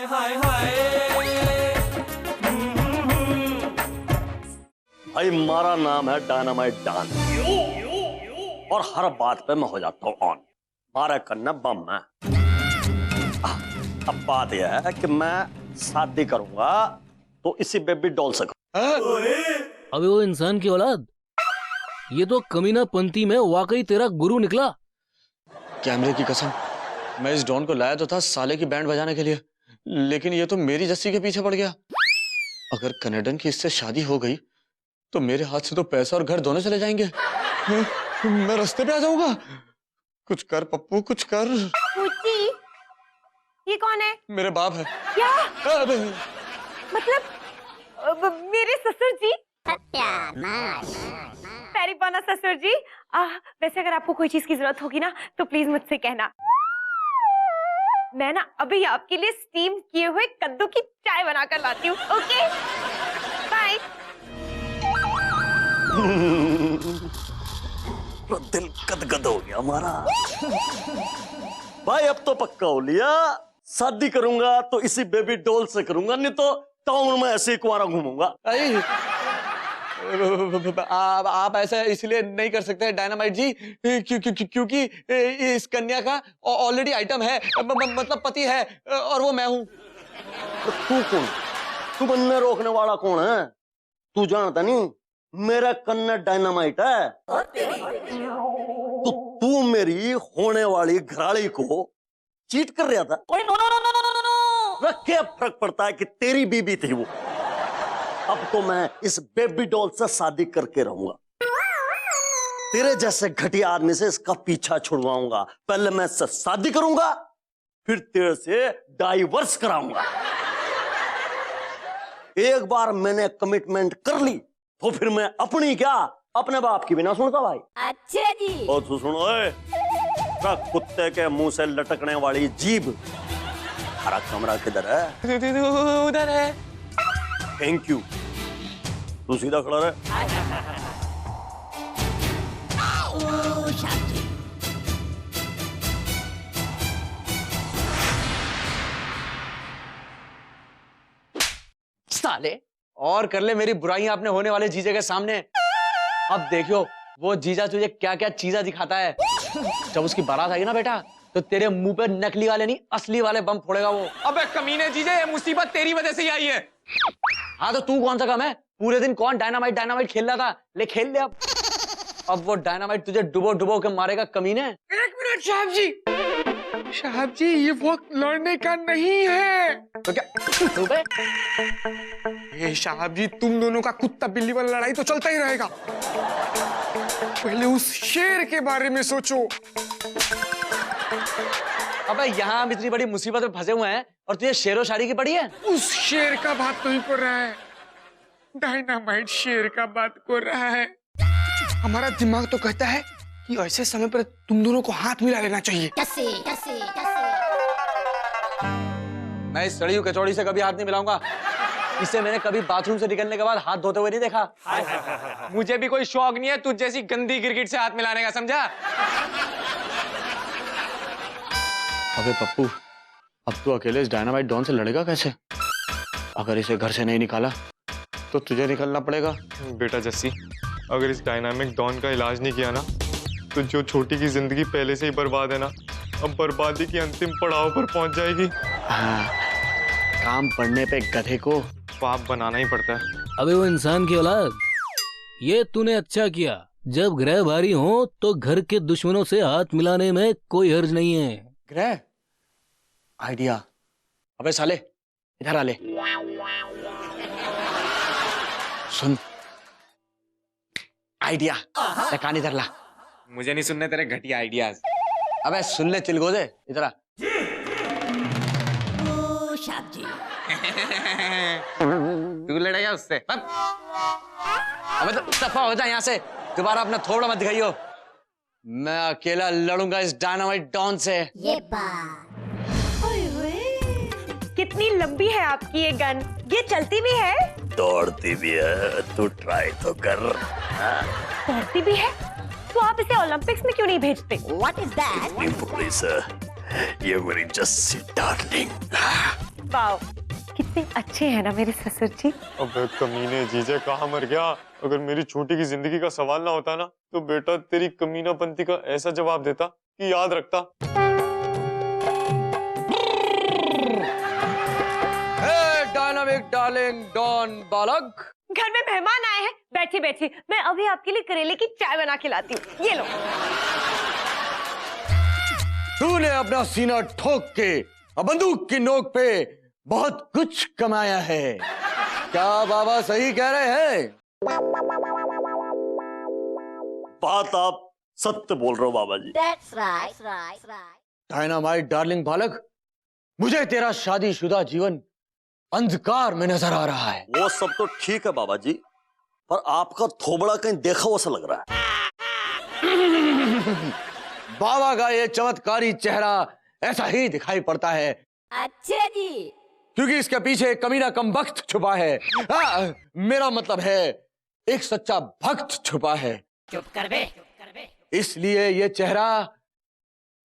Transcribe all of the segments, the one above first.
भाई हमारा नाम है डायनामाइट डॉन और हर बात पे मैं हो जाता हूँ ऑन। मारा करना बम है। अब बात यह है कि मैं शादी करूंगा तो इसी बेबी डॉल से। अबे वो इंसान की औलाद, ये तो कमीना पंथी में वाकई तेरा गुरु निकला। कैमरे की कसम, मैं इस डॉन को लाया तो था साले की बैंड बजाने के लिए, लेकिन ये तो मेरी जस्सी के पीछे पड़ गया। अगर कनेडन की इससे शादी हो गई तो मेरे हाथ से तो पैसा और घर दोनों चले जाएंगे। मैं रास्ते पे आ जाऊंगा। कुछ कर पप्पू, कुछ कर। ये कौन है? मेरे बाप है। क्या? मतलब मेरे ससुर जी। पैरीपाना ससुर जी। वैसे अगर आपको कोई चीज की जरूरत होगी ना तो प्लीज मुझसे कहना। मैं ना अभी आपके लिए स्टीम किए हुए कद्दू की चाय बनाकर लाती हूँ। Okay bye. दिल गदगद हो गया हमारा। भाई अब तो पक्का हो लिया, शादी करूंगा तो इसी बेबी डॉल से करूंगा, नहीं तो टाउन में ऐसे ही कुंवारा घूमूंगा। आप ऐसा इसलिए नहीं कर सकते डायनामाइट जी क्योंकि इस कन्या का ऑलरेडी आइटम है, मतलब पति है, और वो मैं हूँ। तू कौन? तू बनने रोकने वाला कौन है? तू जानता नहीं मेरा कन्या डायनामाइट है। तो तू मेरी होने वाली घराड़ी को चीट कर रहा था। क्या फर्क पड़ता है कि तेरी बीबी थी वो। अब तो मैं इस बेबी डॉल से शादी करके रहूंगा। तेरे जैसे घटिया आदमी से इसका पीछा छुड़वाऊंगा। पहले मैं इससे शादी करूंगा, फिर तेरे से डाइवर्स कराऊंगा। एक बार मैंने कमिटमेंट कर ली तो फिर मैं अपनी क्या अपने बाप की भी ना सुनता भाई। अच्छा जी। और तू सुनो, कुत्ते के मुंह से लटकने वाली जीभ, हरा कमरा किधर है? उधर है। Thank you. तू सीधा खड़ा रहे। साले और कर ले मेरी बुराइयां अपने होने वाले जीजे के सामने। अब देखियो वो जीजा तुझे क्या क्या चीजा दिखाता है। जब उसकी बारात आएगी ना बेटा, तो तेरे मुंह पे नकली वाले नहीं असली वाले बम फोड़ेगा वो। अबे कमीने जीजे, ये मुसीबत तेरी वजह से ही आई है। हाँ तो तू कौन सा कम है? पूरे दिन कौन डायनामाइट खेल रहा था, ले खेल ले अब वो डायनामाइट तुझे डुबो डुबो के मारेगा कमीने। एक मिनट साहब जी, साहब जी ये वक्त लड़ने का नहीं है। तो क्या ये साहब जी, तुम दोनों का कुत्ता बिल्ली वाला लड़ाई तो चलता ही रहेगा। पहले उस शेर के बारे में सोचो। अबे यहाँ हम इतनी बड़ी मुसीबत में फंसे हुए हैं और तुझे शेरो शायरी की पड़ी है। उस शेर का बात नहीं कर रहा है, डायनामाइट शेर का बात कर रहा है। हमारा दिमाग तो कहता है कि ऐसे समय पर तुम दोनों को हाथ मिला लेना चाहिए। कैसे? मैं इस सड़ी कचौड़ी से कभी हाथ नहीं मिलाऊंगा। इसे मैंने कभी बाथरूम से निकलने के बाद हाथ धोते हुए नहीं देखा। मुझे भी कोई शौक नहीं है तुझ जैसी गंदी क्रिकेट से हाथ मिलाने का, समझा? अबे पप्पू, अब तू अकेले इस डायनामाइट डॉन से लड़ेगा कैसे? अगर इसे घर से नहीं निकाला तो तुझे निकलना पड़ेगा। बेटा जस्सी, अगर इस डायनामिक डॉन का इलाज नहीं किया ना तो जो छोटी की जिंदगी पहले से ही बर्बाद है ना, अब बर्बादी की अंतिम पड़ाव पर पहुंच जाएगी। हाँ, काम पड़ने पे गधे को पाप बनाना ही पड़ता है। अबे वो इंसान की औलाद, ये तूने अच्छा किया। जब ग्रह भारी हो तो घर के दुश्मनों से हाथ मिलाने में कोई हर्ज नहीं है। ग्रह आइडिया। अबे साले इधर आ ले। सुन आइडिया, कान इधर ला। मुझे नहीं सुनने तेरे घटिया आइडियाज। अबे सुन ले चिलगोजे, इधर आ। तू लड़ेगा उससे? अबे तो दफा हो जा यहाँ से, दोबारा अपना थोबड़ा मत दिखाइयो। मैं अकेला लड़ूंगा इस डायनामाइट डॉन से। ये बात। कितनी लंबी है आपकी ये गन? ये चलती भी है? दौड़ती भी है, तू ट्राई तो कर। दौड़ती भी है? तो आप इसे ओलंपिक्स में क्यों नहीं भेजते? What is that? ये मेरी जस्सी डार्लिंग, वाओ, कितने अच्छे हैं ना मेरे ससुर जी। अबे कमीने जीजे, कहाँ मर गया? अगर मेरी छोटी की जिंदगी का सवाल ना होता ना, तो बेटा तेरी कमीनापंती का ऐसा जवाब देता कि याद रखता। डायनामिक डार्लिंग डॉन बालक, घर में मेहमान आए हैं, बैठिए बैठिए, मैं अभी आपके लिए करेले की चाय बना के लाती हूँ, ये लो। तूने अपना सीना ठोक के और बंदूक की नोक पे बहुत कुछ कमाया है। क्या बाबा सही कह रहे हैं? बात आप सत्य बोल रहे हो बाबा जी। That's right. डायनामाइट डार्लिंग बालक, मुझे तेरा शादीशुदा जीवन अंधकार में नजर आ रहा है। वो सब तो ठीक है बाबा जी, पर आपका थोबड़ा कहीं देखा हुआ सा लग रहा है। बाबा का ये चमत्कारी चेहरा ऐसा ही दिखाई पड़ता है, अच्छे जी। क्योंकि इसके पीछे एक कमीना कम वक्त छुपा है। मेरा मतलब है एक सच्चा भक्त छुपा है। चुप कर बे। इसलिए ये चेहरा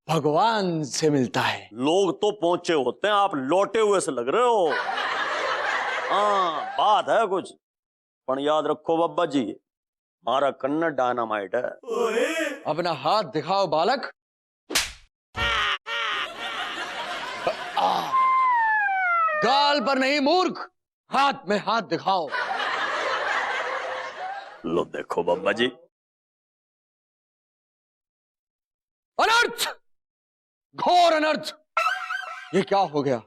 भगवान से मिलता है। लोग तो पहुंचे होते हैं, आप लौटे हुए से लग रहे हो। हाँ, बात है कुछ, पर याद रखो बाबा जी, हमारा कन्नड़ डायनामाइट है। अपना हाथ दिखाओ बालक। गाल पर नहीं मूर्ख, हाथ में हाथ दिखाओ। लो देखो बाबा जी। अनर्थ, घोर अनर्थ। ये क्या हो गया?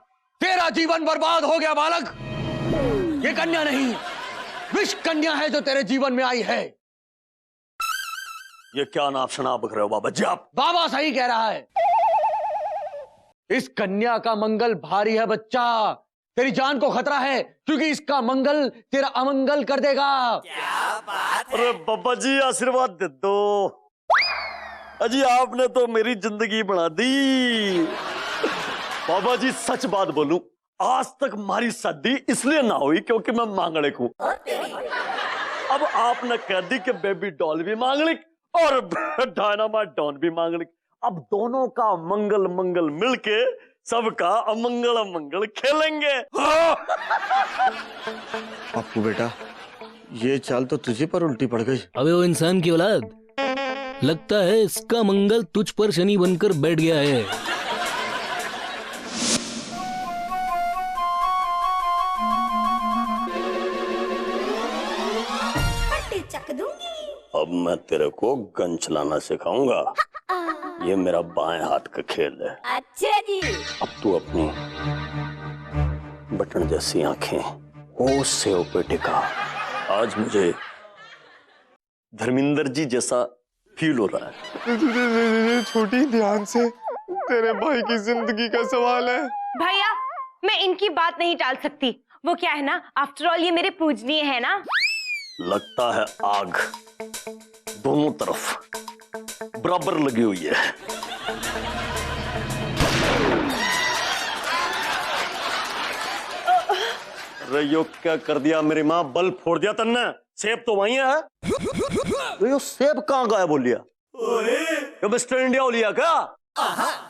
तेरा जीवन बर्बाद हो गया बालक। ये कन्या नहीं, विष कन्या है जो तेरे जीवन में आई है। ये क्या नाप शनाप बक रहे हो बाबा जी आप? बाबा सही कह रहा है। इस कन्या का मंगल भारी है बच्चा, तेरी जान को खतरा है, क्योंकि इसका मंगल तेरा अमंगल कर देगा। अरे बाबा जी आशीर्वाद दे दो। अजी आपने तो मेरी जिंदगी बना दी। बाबा जी सच बात बोलूं, आज तक हमारी शादी इसलिए ना हुई क्योंकि मैं मांगलिक हूं। अब आपने कह दी कि बेबी डॉल भी मांगलिक और डायनामाइट डॉन भी मांगलिक। अब दोनों का मंगल मंगल मिलके सबका अमंगल अमंगल खेलेंगे। पप्पू बेटा, ये चाल तो तुझे पर उल्टी पड़ गई। अबे वो इंसान की औलाद, लगता है इसका मंगल तुझ पर शनि बनकर बैठ गया है। चक दूंगी। अब मैं तेरे को गन चलाना सिखाऊंगा। ये मेरा बाएं हाथ का खेल है। अच्छे जी। अब तू अपनी बटन जैसी आंखें होश से ऊपर टिका। आज मुझे धर्मेंद्र जी जैसा फील हो रहा है। छोटी, ध्यान से, तेरे भाई की जिंदगी का सवाल है। भैया, मैं इनकी बात नहीं टाल सकती। वो क्या है ना, आफ्टर ऑल ये मेरे पूजनीय है ना। लगता है आग दोनों तरफ बराबर लगी हुई है। अरे यो क्या कर दिया मेरी माँ, बल्ब फोड़ दिया तन्ने। सेब तो वही है। तो यो सेब कहाँ गायब हो लिया? यो मिस्टर इंडिया हो लिया क्या?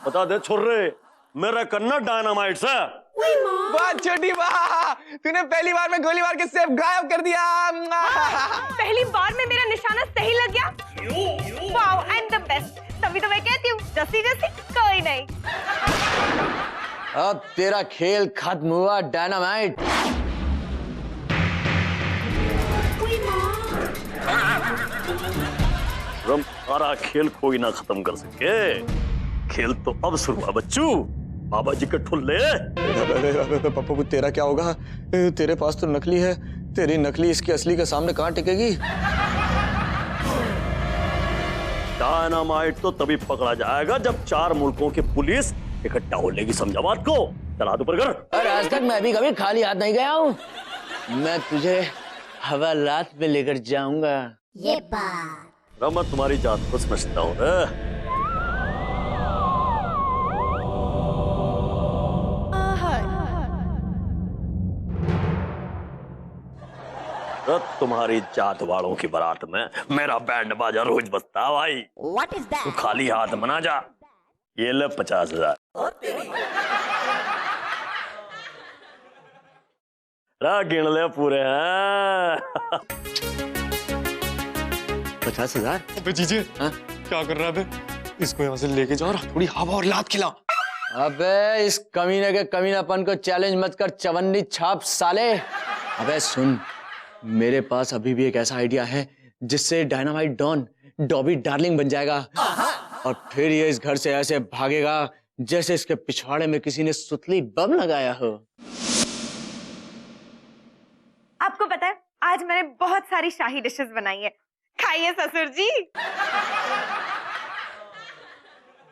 बता दे छोरे, मेरा कन्नड़ डायनामाइट से। वाह छोटी वाह, तूने पहली बार में गोली मार के सेब गायब कर दिया। पहली बार में मेरा निशाना सही लग गया। Wow, I am the best. तभी तो मैं कहती हूँ, जैसी जैसी कोई नहीं। अब तेरा खेल खत्म हुआ डायनामाइट। सारा खेल कोई ना खत्म कर सके। खेल तो अब शुरू हुआ बच्चू। बाबा जी के ठुल्ले। पप्पू तेरा क्या होगा? तेरे पास तो नकली है, तेरी नकली इसकी असली के सामने कहाँ टिकेगी? डायनामाइट तो तभी पकड़ा जाएगा जब 4 मुल्कों की पुलिस इकट्ठा हो लेगी। समझा बात को? चला ऊपर कर। और आज तक मैं भी कभी खाली हाथ नहीं गया हूँ। मैं तुझे हवालात में लेकर जाऊंगा। ये बात। मैं तुम्हारी जात को समझता हूँ रे। तुम्हारी जात वालों की बारात में मेरा बैंड बाजा रोज बजता है भाई। What is that? तू खाली हाथ मना जा। ये ले 50,000। गिन ले पूरे हैं। 50,000। अबे जीजे हाँ? क्या कर रहा है बे? इसको यहाँ से लेके जाओ और थोड़ी हवा और लात खिला। अबे इस कमीने के कमीनापन को चैलेंज मत कर चवन्नी छाप साले। अबे सुन, मेरे पास अभी भी एक ऐसा आइडिया है जिससे डायनामाइट डॉन डॉबी डार्लिंग बन जाएगा और फिर ये इस घर से ऐसे भागेगा जैसे इसके पिछवाड़े में किसी ने सुतली बम लगाया हो। आपको पता है आज मैंने बहुत सारी शाही डिशेस बनाई है, खाइए ससुर जी।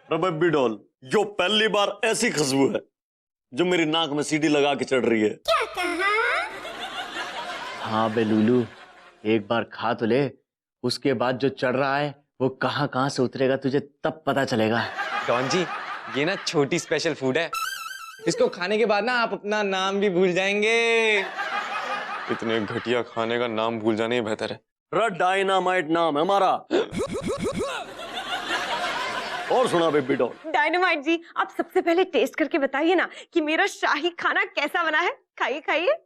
बेबी डॉल, जो पहली बार ऐसी खुशबू है जो मेरी नाक में सीढ़ी लगा के चढ़ रही है। क्या कहा? हाँ बे लूलू, एक बार खा तो ले, उसके बाद जो चढ़ रहा है वो कहाँ कहाँ से उतरेगा तुझे तब पता चलेगा। डॉन जी, ये ना छोटी स्पेशल फूड है, इसको खाने के बाद ना आप अपना नाम भी भूल जाएंगे। इतने घटिया खाने का नाम भूल जाना ही बेहतर है। रेड डायनामाइट नाम है हमारा। और सुना बेबी डॉल। डायनामाइट जी, आप सबसे पहले टेस्ट करके बताइए ना कि मेरा शाही खाना कैसा बना है। खाइए खाइए।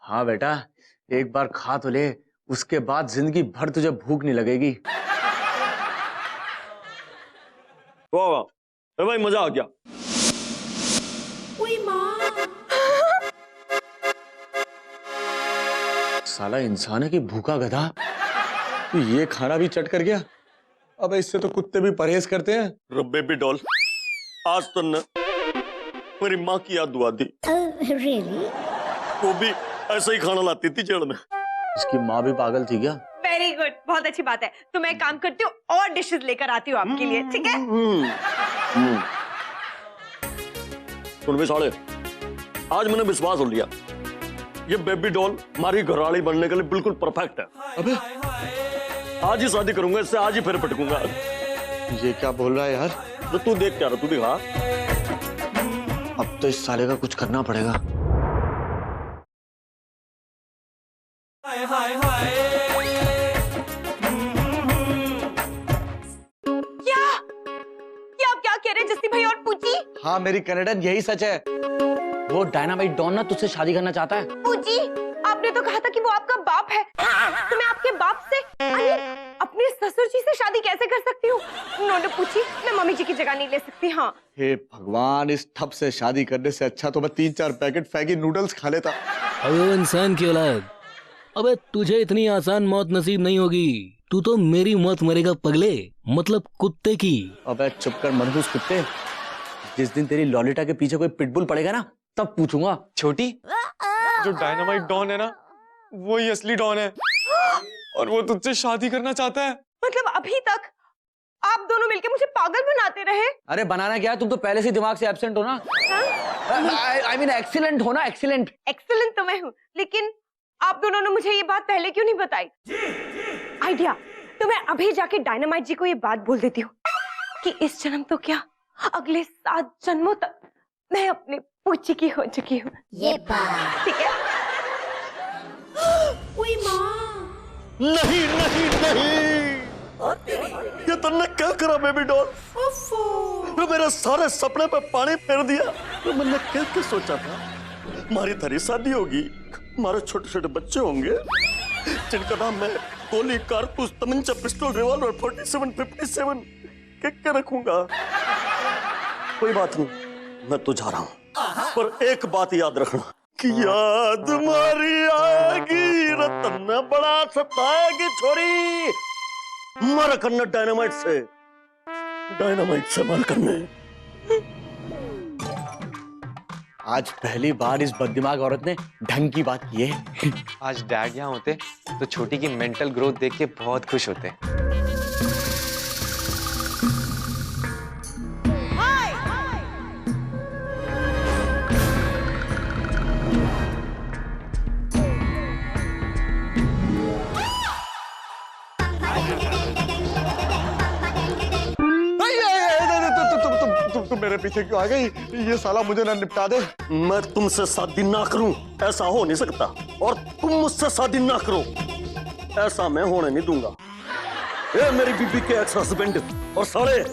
हाँ बेटा, एक बार खा तो ले, उसके बाद जिंदगी भर तुझे भूख नहीं लगेगी। वाह वाह, ए भाई मजा आ गया। उई माँ। साला इंसान है कि भूखा गधा, तो ये खाना भी चट कर गया। अब इससे तो कुत्ते भी परहेज करते हैं। बेबी डॉल, आज तो न मेरी माँ की याद दुआ दी। रियली? वो भी ऐसा ही खाना लाती थी जेल में। इसकी माँ भी पागल थी क्या? वेरी गुड, बहुत अच्छी बात है। तो मैं एक काम करती हूँ और डिशेस लेकर आती हूँ आपके लिए, ठीक है? सुन बे साले, आज मैंने विश्वास हो लिया, ये बेबी डॉल हमारी घरवाली बनने के लिए बिल्कुल परफेक्ट है। अबे आज ही शादी करूंगा इससे, आज ही फिर पटकूंगा। ये क्या बोल रहा है यार? तो तू देख क्या रहा, तू दिखा। अब तो इस साले का कुछ करना पड़ेगा। क्या आप क्या कह रहे हैं जस्सी भाई और पूची? हाँ मेरी कनेडन, यही सच है। वो डायनामाइट डॉन ना तुझसे शादी करना चाहता है। पूजी, आपने तो कहा था कि वो आपका बाप है, तो मैं आपके बाप से अपने ससुर जी से शादी कैसे कर सकती हूँ? नो पूछी, मैं मम्मी जी की जगह नहीं ले सकती। हाँ हे भगवान, इस ठप से शादी करने से अच्छा तो मैं 3-4 पैकेट फैगी नूडल्स खा लेता। अबे वो इंसान की औलाद, अबे तुझे इतनी आसान मौत नसीब नहीं होगी। तू तो मेरी मौत मरेगा पगले, मतलब कुत्ते की। अबे चुप कर मनहूस कुत्ते, जिस दिन तेरी लॉलिटा के पीछे कोई पिटबुल पड़ेगा ना तब पूछूंगा। छोटी, जो डायनामाइट डॉन है ना, वही असली डॉन है और वो तुझसे शादी करना चाहता है। मतलब अभी तक आप दोनों मिलकर मुझे पागल बनाते रहे। अरे बनाना क्या है, तुम तो पहले से दिमाग से एब्सेंट हो ना। आई मीन एक्सीलेंट हो ना, एक्सीलेंट। एक्सीलेंट तो मैं हूँ, लेकिन आप दोनों ने मुझे ये बात पहले क्यों नहीं बताई? आइडिया, तो मैं अभी जाके डायनामाइट जी को ये बात बोल देती हूँ कि इस जन्म तो क्या, अगले 7 जन्मों तक मैं अपने पूची की हो चुकी हूँ। ये बात। ठीक है? उई माँ। नहीं नहीं नहीं, ये तुमने क्या करा बेबी डॉल? तो मेरे सारे सपने पे पानी फेर दिया। तो मैंने क्या क्या सोचा था, हमारी धरी शादी होगी, हमारे छोटे छोटे बच्चे होंगे जिनका नाम मैं गोली, कारतूस, तमंचा, पिस्टल, रिवॉल्वर, 47, 57 क्या रखूंगा। कोई बात नहीं, मैं तो जा रहा हूँ, पर एक बात याद रखना कि याद मारी आगी रतन बड़ा सताएगी छोरी। मर करना डायनामाइट से मर करने। आज पहली बार इस बददिमाग औरत ने ढंग की बात की है। आज डैड यहाँ होते तो छोटी की मेंटल ग्रोथ देख के बहुत खुश होते। तुम मेरे पीछे क्यों आ गई? ये साला मुझे ना निपटा दे। मैं तुमसे शादी ना करूं, ऐसा हो नहीं सकता, और तुम मुझसे शादी ना करो, ऐसा मैं होने नहीं दूंगा। ए मेरी बीबी के एक्स हस्बैंड और साले,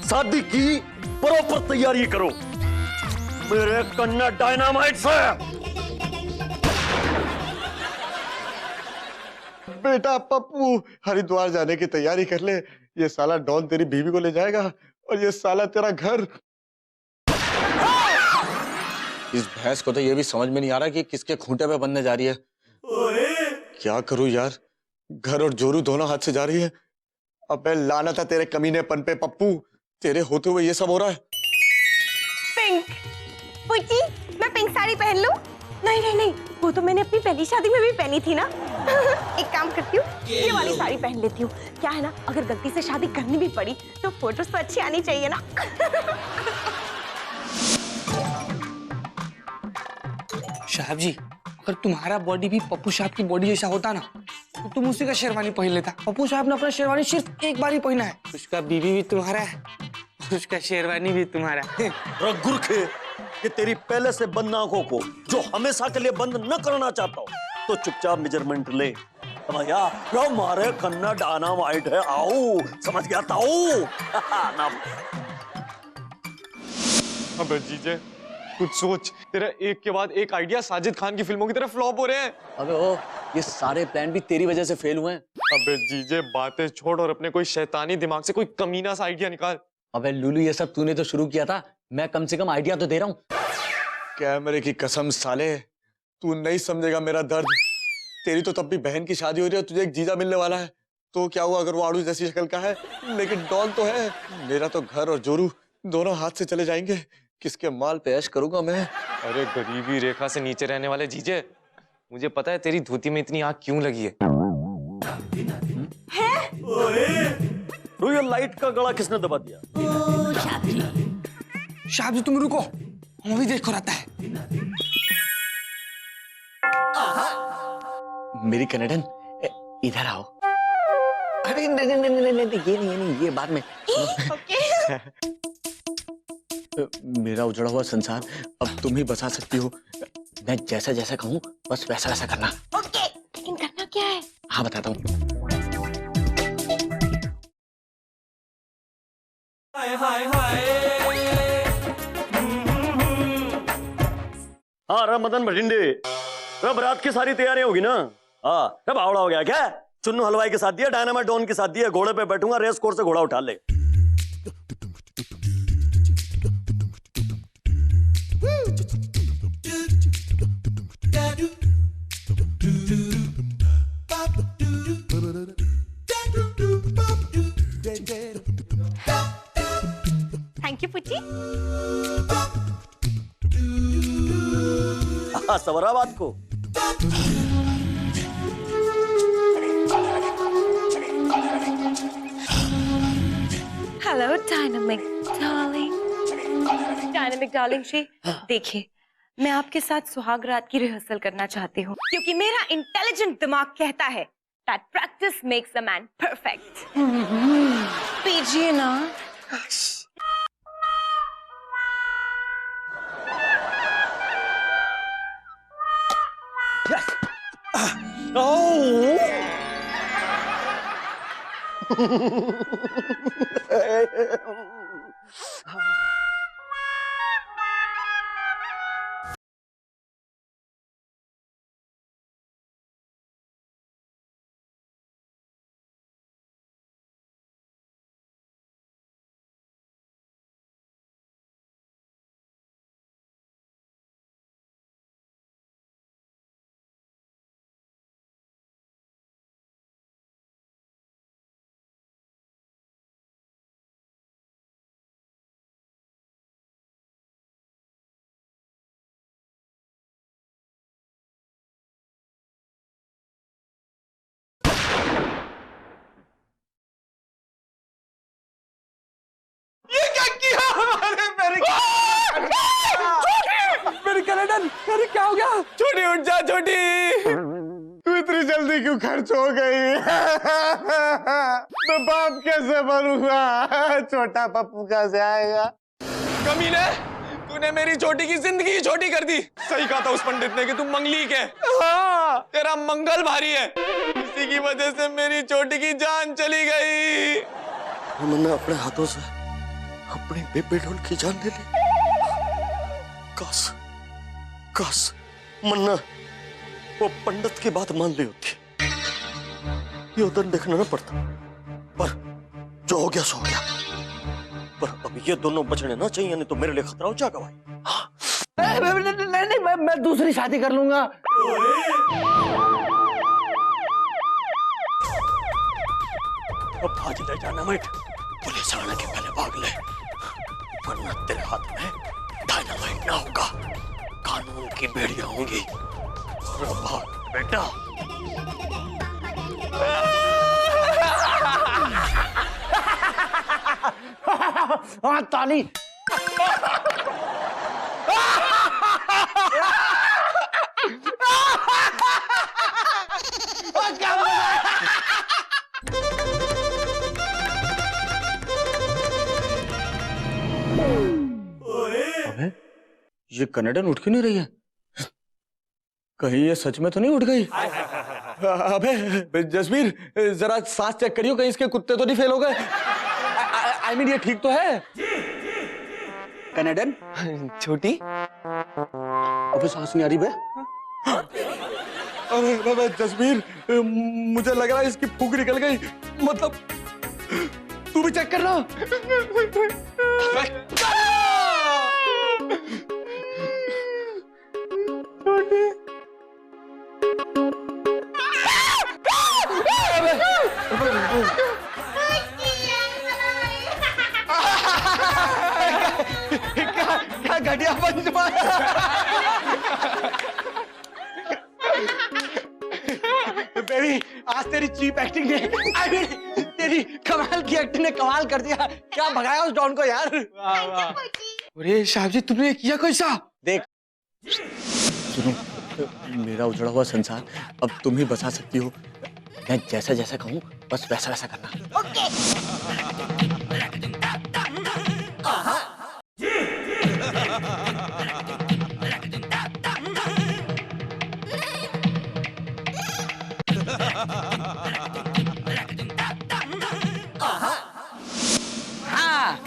शादी की प्रॉपर तैयारी करो मेरे कन्या डायनामाइट से। बेटा पप्पू हरिद्वार जाने की तैयारी कर ले। ये साला डॉन तेरी बीवी को ले जाएगा और ये साला तेरा घर। इस भैंस को तो ये भी समझ में नहीं आ रहा कि किसके खूंटे पे बनने जा रही है। क्या करूं यार, घर और जोरू दोनों हाथ से जा रही है। अबे लानत है तेरे कमीनेपन पे पप्पू, तेरे होते हुए ये सब हो रहा है। पिंक पुची, मैं पिंक साड़ी पहन लूं? नहीं नहीं नहीं, वो तो मैंने अपनी पहली शादी में भी पहनी थी ना। एक काम करती हूँ, ये वाली साड़ी पहन लेती हूँ। क्या है ना, अगर गलती से शादी करनी भी पड़ी तो फोटोज तो अच्छी आनी चाहिए ना। साहब जी, अगर तुम्हारा बॉडी भी पप्पू साहब की बॉडी जैसा होता ना तो तुम उसी का शेरवानी पहन लेता। पप्पू साहब ने अपना शेरवानी सिर्फ एक बार ही पहना है। उसका बीवी भी तुम्हारा है, उसका शेरवानी भी तुम्हारा है। गुरखे, ये तेरी पहले से बंद आंखों को जो हमेशा के लिए बंद न करना चाहता हो तो चुपचाप मेजरमेंट ले। समझ गया? यो मारे कन्ना डायनामाइट है, आओ समझ गया ताऊ। ना अबे जीजे कुछ सोच, तेरा एक के बाद एक आइडिया साजिद खान की फिल्मों की तरह फ्लॉप हो रहे हैं। अबे ओ, ये सारे प्लान भी तेरी वजह से फेल हुए हैं। अबे जीजे बातें छोड़ और अपने कोई शैतानी दिमाग से कोई कमीना सा आइडिया निकाल। अबे लुलू, ये सब तूने तो शुरू किया था, मैं कम से कम आइडिया तो दे रहा हूँ। कैमरे की कसम साले, तू नहीं समझेगा मेरा दर्द। तेरी तो तब भी बहन की शादी हो रही है, तुझे एक जीजा मिलने वाला है। तो क्या हुआ अगर वो आड़ू जैसी शक्ल का है, लेकिन डॉन तो है। मेरा तो घर और जोरू दोनों हाथ से चले जाएंगे। किसके माल पे ऐश करूंगा मैं? अरे गरीबी रेखा से नीचे रहने वाले जीजे, मुझे पता है तेरी धोती में इतनी आग क्यों लगी है। तो ये लाइट का गला किसने दबा दिया? साहब जी तुम रुको, हम भी देखो रहता है। मेरी कनेडन, इधर आओ। अरे नहीं नहीं नहीं नहीं नहीं, ये नहीं, ये बाद में। मेरा उजड़ा हुआ संसार अब तुम ही बसा सकती हो। मैं जैसा जैसा कहूँ बस वैसा वैसा करना। ओके, लेकिन करना क्या है? हाँ बताता हूँ। हाँ रे मदन भटिंडे, रे बारात की सारी तैयारियां होगी ना? हाँ रे बावड़ा हो गया क्या? चुन्नू हलवाई के साथ दिया, डायनामाइट डॉन के साथ दिया, घोड़े पे बैठूंगा, रेस कोर्स से घोड़ा उठा ले। Thank you Puchi. हाँ सवरा बात को। Hello dynamic darling. Dynamic darling ji, देखिए मैं आपके साथ सुहाग रात की रिहर्सल करना चाहती हूँ, क्योंकि मेरा इंटेलिजेंट दिमाग कहता है that practice makes a man perfect। पीजिए ना। मेरी कनेडन, अरे क्या हो गया? छोटी उठ जा छोटी, तू इतनी जल्दी क्यों खर्च हो गई? मैं बाप कैसे बनूंगा? छोटा पप्पू कैसे आएगा? कमीने, तूने मेरी छोटी की जिंदगी छोटी कर दी। सही कहा था उस पंडित ने कि तू मंगली के। हाँ, तेरा मंगल भारी है, इसी की वजह से मेरी छोटी की जान चली गई। मैंने अपने हाथों से अपनी बेबी डॉल की जान ले ली। काश मन्ना वो पंडित की बात मान ली होती। ये उधर देखना ना पड़ता, पर जो हो गया सो हो गया। पर अब ये दोनों बचने ना चाहिए, नहीं तो मेरे लिए खतरा हो जाएगा भाई। नहीं, मैं दूसरी शादी कर लूंगा। अब भाज ले डायनामाइट, पुलिस आने के पहले भाग ले, वरना तेरे हाथ में डायनामाइट ना होगा, कानून की बेड़ियां होंगी। और भाग बेटा। हाँ ताली। अबे ये कनेडन उठ क्यों नहीं रही है? कहीं ये सच में तो नहीं उठ गई? अबे जसवीर, जरा सांस चेक करियो, कहीं इसके कुत्ते तो नहीं फेल हो गए। आई मीन ये ठीक तो है? कनेडन छोटी, अबे सांस नहीं आ रही बे। अबे जसवीर, मुझे लग रहा है इसकी फूंक निकल गई, मतलब तू भी चेक करना। क्या घटिया पंच मारा। बेबी, आज तेरी चीप एक्टिंग ने, आई मीन तेरी कमाल की एक्टिंग ने कमाल कर दिया। क्या भगाया उस डॉन को यार। अरे साहब जी, तुमने किया कैसा? देख सुनो, मेरा उजड़ा हुआ संसार अब तुम ही बचा सकती हो। मैं जैसा जैसा कहूँ बस वैसा वैसा करना। हाँ,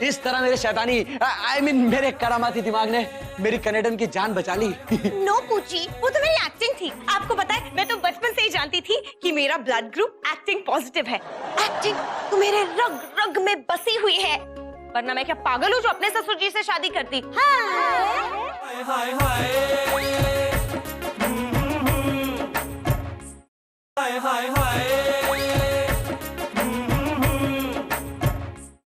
इस तरह मेरे शैतानी, आई मीन मेरे करामाती दिमाग ने मेरी कनेडन की जान बचा ली। नो पूछी, वो तो मेरी एक्टिंग थी। आपको पता है, मैं तो बचपन से ही जानती थी कि मेरा ब्लड ग्रुप एक्टिंग पॉजिटिव है। एक्टिंग तो मेरे रग रग में बसी हुई है, वरना मैं क्या पागल हूँ जो अपने ससुर जी से शादी करती। हाँ।